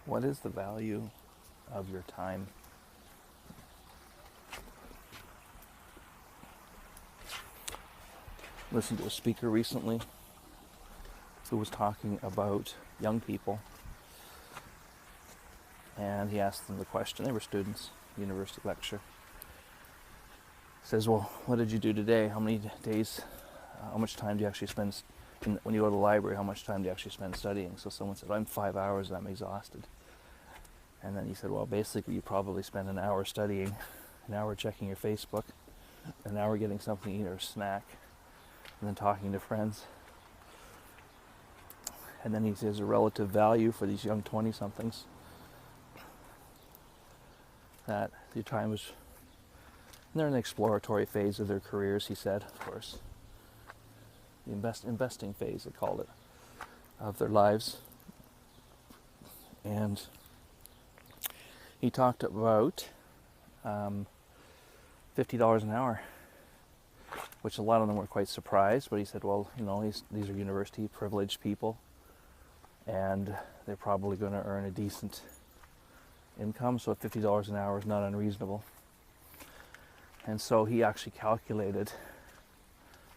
What is the value of your time? Listened to a speaker recently who was talking about young people, and he asked them the question. They were students, university lecture. Says, well, what did you do today? How many days, how much time do you actually spend, when you go to the library, how much time do you actually spend studying? So someone said, I'm 5 hours and I'm exhausted. And then he said, well, basically you probably spend an hour studying, an hour checking your Facebook, an hour getting something to eat or a snack, and then talking to friends. And then he says a relative value for these young 20-somethings, that your time was, they're in the exploratory phase of their careers, he said, of course. The investing phase, they called it, of their lives. And he talked about $50 an hour, which a lot of them were quite surprised, but he said, well, these are university privileged people, and they're probably going to earn a decent income, so $50 an hour is not unreasonable. And so he actually calculated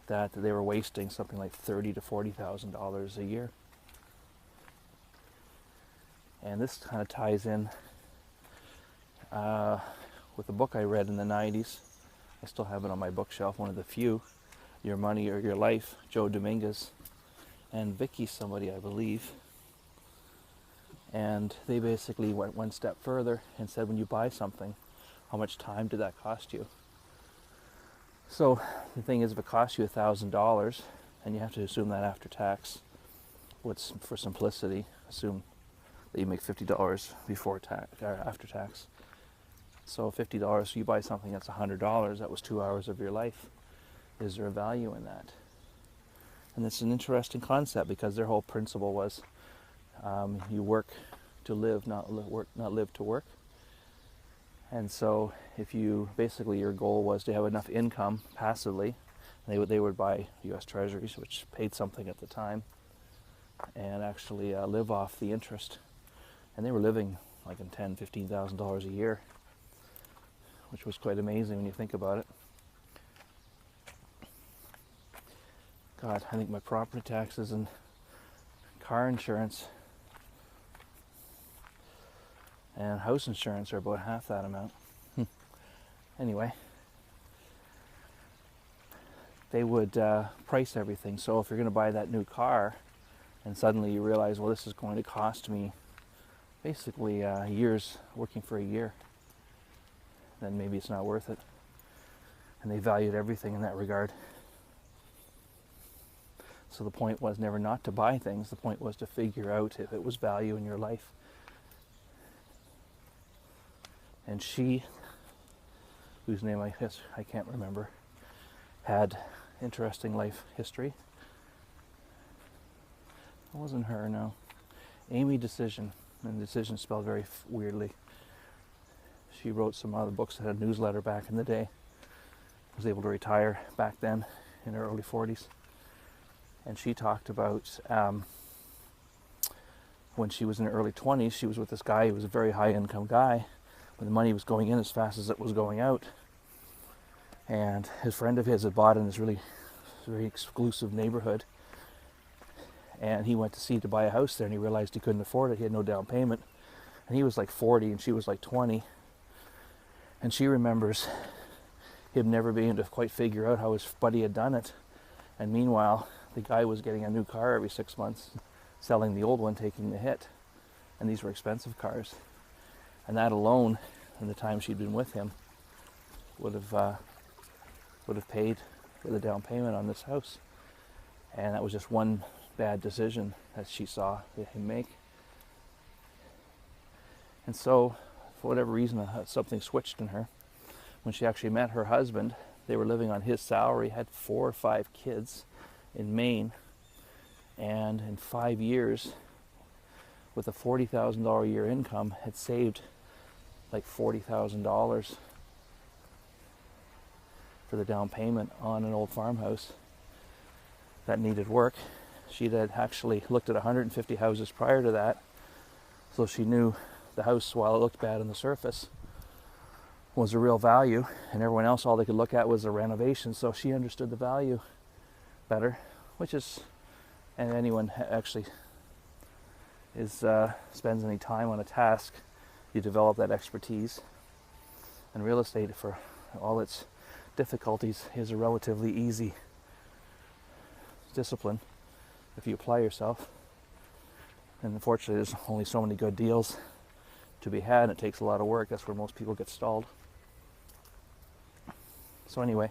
that they were wasting something like $30,000 to $40,000 a year. And this kind of ties in with a book I read in the 90s. I still have it on my bookshelf, one of the few, Your Money or Your Life, Joe Dominguez and Vicky somebody, I believe. And they basically went one step further and said, when you buy something, how much time did that cost you? So the thing is, if it costs you $1,000, and you have to assume that after tax, for simplicity, assume that you make $50 before tax or after tax. So $50, you buy something that's $100, that was 2 hours of your life. Is there a value in that? And it's an interesting concept, because their whole principle was you work to live, not live to work. And so if you, basically your goal was to have enough income passively, they would buy US Treasuries, which paid something at the time, and actually live off the interest. And they were living like in $10,000, $15,000 a year, which was quite amazing when you think about it. God, I think my property taxes and car insurance and house insurance are about half that amount. Anyway, they would price everything. So if you're going to buy that new car, and suddenly you realize, well, this is going to cost me basically years working for a year, then maybe it's not worth it. And they valued everything in that regard. So the point was never not to buy things. The point was to figure out if it was value in your life. And she, whose name I can't remember, had interesting life history. It wasn't her, no. Amy Decision, and Decision spelled very weirdly. She wrote some other books that had a newsletter back in the day. Was able to retire back then in her early 40s. And she talked about when she was in her early 20s, she was with this guy who was a very high income guy, when the money was going in as fast as it was going out. And his friend of his had bought in this really very exclusive neighborhood. And he went to buy a house there, and he realized he couldn't afford it. He had no down payment. And he was like 40 and she was like 20. And she remembers him never being able to quite figure out how his buddy had done it. And meanwhile, the guy was getting a new car every 6 months, selling the old one, taking the hit. And these were expensive cars. And that alone, in the time she'd been with him, would have paid for the down payment on this house. And that was just one bad decision that she saw him make. And so, for whatever reason, something switched in her. When she actually met her husband, they were living on his salary, had 4 or 5 kids in Maine, and in 5 years, with a $40,000 a year income, had saved like $40,000 for the down payment on an old farmhouse that needed work. She'd had actually looked at 150 houses prior to that, So she knew the house, while it looked bad on the surface, was a real value, and everyone else, all they could look at was the renovation. So she understood the value better, which is, and anyone actually is spends any time on a task, you develop that expertise. And real estate, for all its difficulties, is a relatively easy discipline if you apply yourself. And unfortunately, there's only so many good deals to be had, and it takes a lot of work. That's where most people get stalled. So anyway,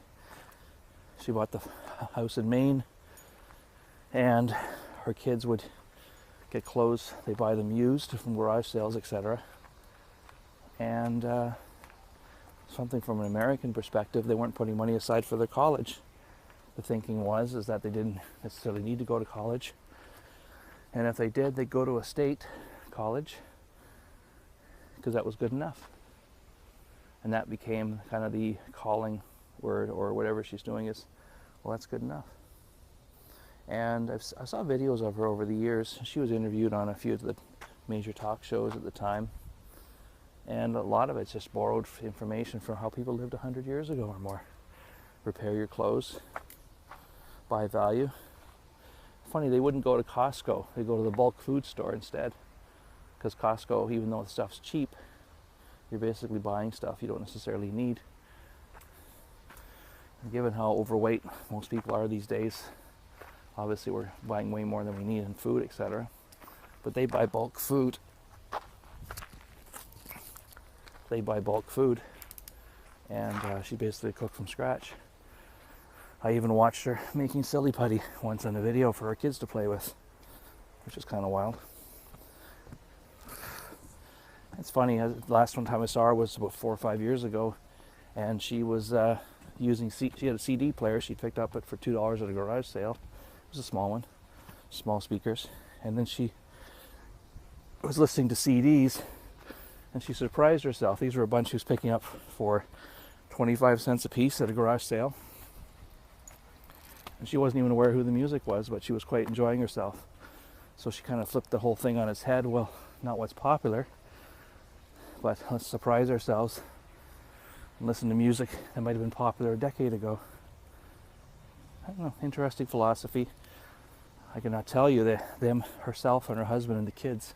she bought the house in Maine, and her kids would get clothes. They buy them used from garage sales, etc. And something from an American perspective, they weren't putting money aside for their college. The thinking was that they didn't necessarily need to go to college, and if they did, they'd go to a state college because that was good enough. And that became kind of the calling word, or whatever she's doing is, well, that's good enough. And I saw videos of her over the years. She was interviewed on a few of the major talk shows at the time, and a lot of it's just borrowed information from how people lived 100 years ago or more. Repair your clothes, buy value. Funny, they wouldn't go to Costco. They go to the bulk food store instead, because Costco, even though the stuff's cheap, you're basically buying stuff you don't necessarily need. And given how overweight most people are these days, obviously we're buying way more than we need in food, etc. But they buy bulk food. And she basically cooked from scratch. I even watched her making silly putty once in a video for her kids to play with, which is kind of wild. It's funny, the last one time I saw her was about 4 or 5 years ago, and she was she had a CD player she picked up it for $2 at a garage sale. It was a small one, small speakers. And then she was listening to CDs, and she surprised herself. These were a bunch she was picking up for 25 cents a piece at a garage sale. And she wasn't even aware who the music was, but she was quite enjoying herself. So she kind of flipped the whole thing on its head. Well, not what's popular, but let's surprise ourselves and listen to music that might have been popular a decade ago. I don't know, interesting philosophy. I cannot tell you that herself and her husband and the kids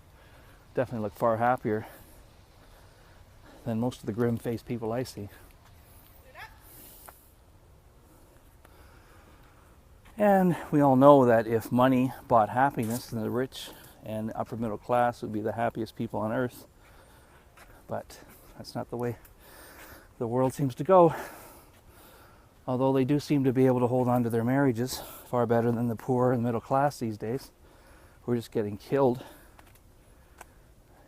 definitely look far happier than most of the grim-faced people I see. And we all know that if money bought happiness, then the rich and upper middle class would be the happiest people on earth. But that's not the way the world seems to go. Although they do seem to be able to hold on to their marriages far better than the poor and middle class these days. We're just getting killed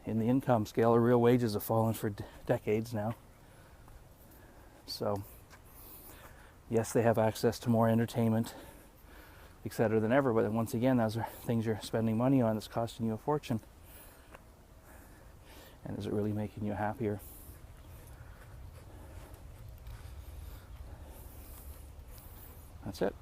in the income scale. Our real wages have fallen for decades now. So, yes, they have access to more entertainment, etc. than ever, but once again, those are things you're spending money on that's costing you a fortune. And is it really making you happier? That's it.